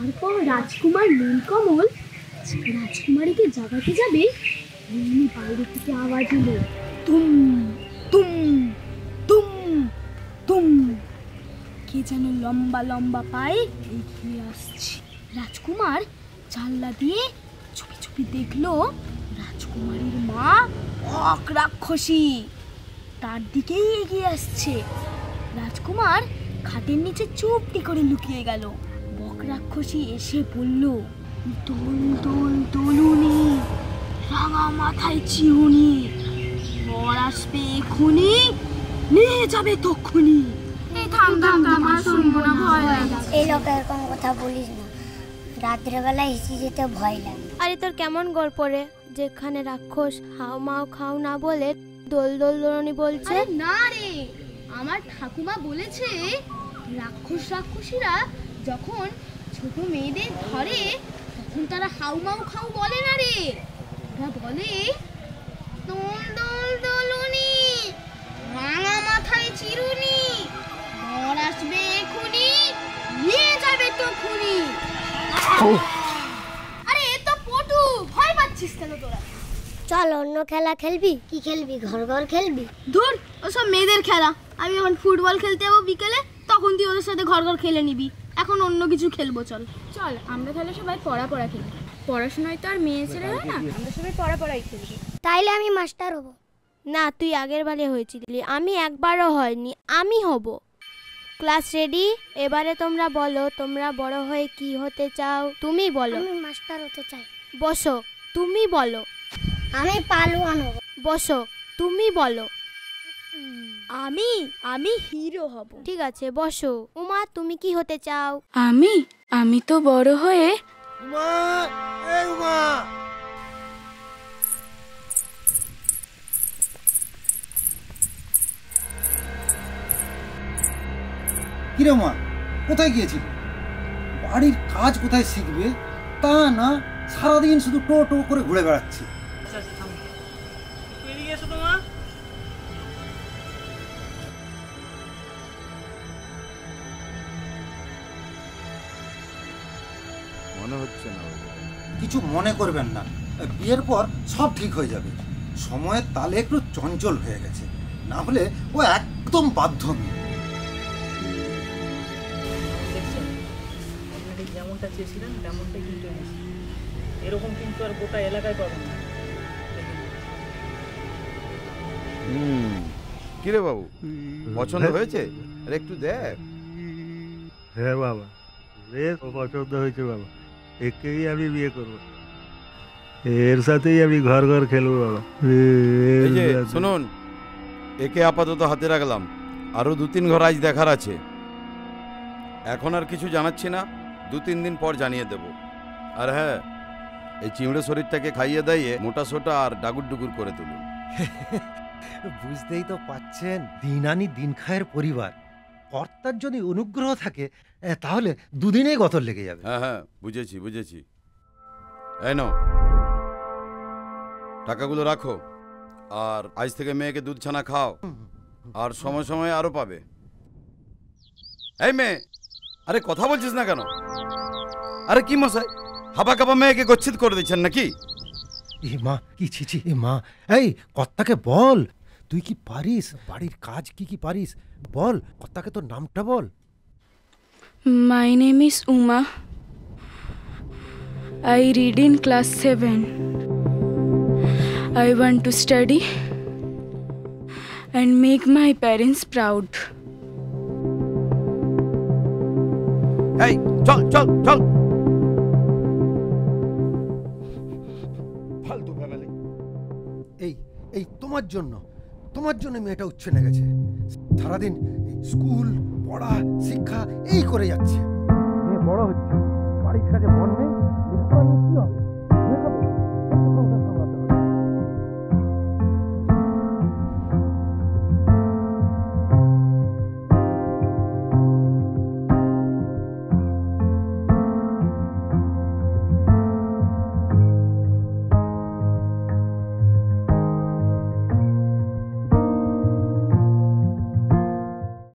তারপর রাজকুমার নীলকমল রাজকুমারীকে জাগাতে যাবে, অমনি বাইরে থেকে আওয়াজ এলো, তুম তুম তুম তুম। কে যেন লম্বা লম্বা পায়ে এগিয়ে আসছে। রাজকুমার জানলা দিয়ে চুপি চুপি দেখলো রাজকুমারীর মা অক রাক্ষসী তার দিকেই এগিয়ে আসছে। রাজকুমার খাটের নিচে চুপটি করে লুকিয়ে গেল। বক রাক্ষসী এসে বলল, দোল দোল দোলুনি, রাঙা মাথায় চিরুনি, বর আসবে এক্ষুনি, নিয়ে যাবে তক্ষুনি। এই লোকের কোন কথা বলিস না, রাত্রে বেলা হিসি যেতে ভয় লাগে। আরে তোর কেমন গল্প রে, যেখানে রাক্ষস হাও মাও খাও না বলে দোল দোল দোলনি বলছে? না রে, আমার ঠাকুমা বলেছে রাক্ষসীরা যখন ছোট মেয়েদের ধরে তখন তারা হাউ মাউ খাউ বলে না রে, ওরা বলে দোল দোল দোলনি, রাঙা মাথায় চিরুনি, বর আসবে এক্ষুনি, নিয়ে যাবে তক্ষুনি। আরে এ তো পটু, ভয় পাচ্ছিস কেন তোরা? চল অন্য খেলা খেলবি। কি খেলবি? ঘর ঘর খেলবি? ধুর, ওসব মেয়েদের খেলা। আমি যখন ফুটবল খেলতে যাবো বিকেলে তখন তুই ওদের সাথে ঘর ঘর খেলে নিবি। এখন অন্য কিছু খেলবো। চল চল, আমরা তাহলে সবাই পড়া খেলি। পড়াশোনায় তো আর মেয়ে ছেলে হয় না, আমরা সবাই পড়াই খেলবি। তাইলে আমি মাস্টার হব। না, তুই আগের বারে হয়েছিলি, আমি একবারও হয়নি, আমি হব। Class ready? এবারে তোমরা বলো, তোমরা বড় হয়ে কি হতে চাও? তুমি বলো। আমি মাস্টার হতে চাই। বসো। তুমি বলো। আমি পালোয়ান হব। বসো। তুমি বলো। আমি হিরো হব। ঠিক আছে, বসো। উমা, তুমি কি হতে চাও? আমি তো বড় হয়ে উমা, এই উমা, কিরে মা, কোথায় গিয়েছিল? বাড়ির কাজ কোথায় শিখবে তা না, সারাদিন শুধু টো টো করে ঘুরে বেড়াচ্ছে। মনে হচ্ছে না। কিছু মনে করবেন না, বিয়ের পর সব ঠিক হয়ে যাবে। সময়ের তালে একটু চঞ্চল হয়ে গেছে, না হলে ও একদম বাধ্য মেয়ে। যেমনটা চেয়েছিলেন তেমনটাই কিন্তু এনেছি। এরকম কিন্তু আর গোটা এলাকায় পাবেন না। কিরে বাবু, পছন্দ হয়েছে? আরে একটু দেখ। হ্যাঁ বাবা, বেশ পছন্দ হয়েছে বাবা, একেই আমি বিয়ে করবো, এর সাথেই আমি ঘর ঘর খেলবো বাবা। এই যে শুনুন, একে আপাতত হাতে রাখলাম, আরো 2-3 ঘর আজ দেখার আছে। এখন আর কিছু জানাচ্ছি না, 2-3 দিন পর জানিয়ে দেব। আর হ্যাঁ, এই চিমড়ে শরীরটাকে খাইয়ে দাইয়ে মোটা সোটা আর ডাগুর ডুগুর করে তুলুন। বুঝতেই তো পাচ্ছেন, দিন আনি দিন খায়ের পরিবার, কর্তার যদি অনুগ্রহ থাকে তাহলে 2 দিনেই গতর লেগে যাবে। হ্যাঁ, বুঝেছি। এই নাও, টাকাগুলো রাখো, আর আজ থেকে মেয়েকে দুধ ছানা খাও, আর সময় সময় আরো পাবে। এই মেয়ে, আরে কথা বলছিস না কেন? আরে কি মশাই, হাবা কাবা মেয়েকে গচ্ছিত করে দিচ্ছেন নাকি? এ মা, কি ছিছি, এ মা, এই কর্তাকে বল, তুই কি পারিস, বাড়ির কাজ কি পারিস বল, কর্তাকে তোর নামটা বল। My name is Uma. I read in class 7. I want to study and make my parents proud. এই চল ফালতু ফ্যামিলি। এই তোমার জন্য মেয়েটা উচ্ছনে গেছে, সারাদিন স্কুল পড়া শিক্ষা এই করে যাচ্ছে। মেয়ে বড় হচ্ছে, বাড়ির কাজে মন নেই, কি হবে?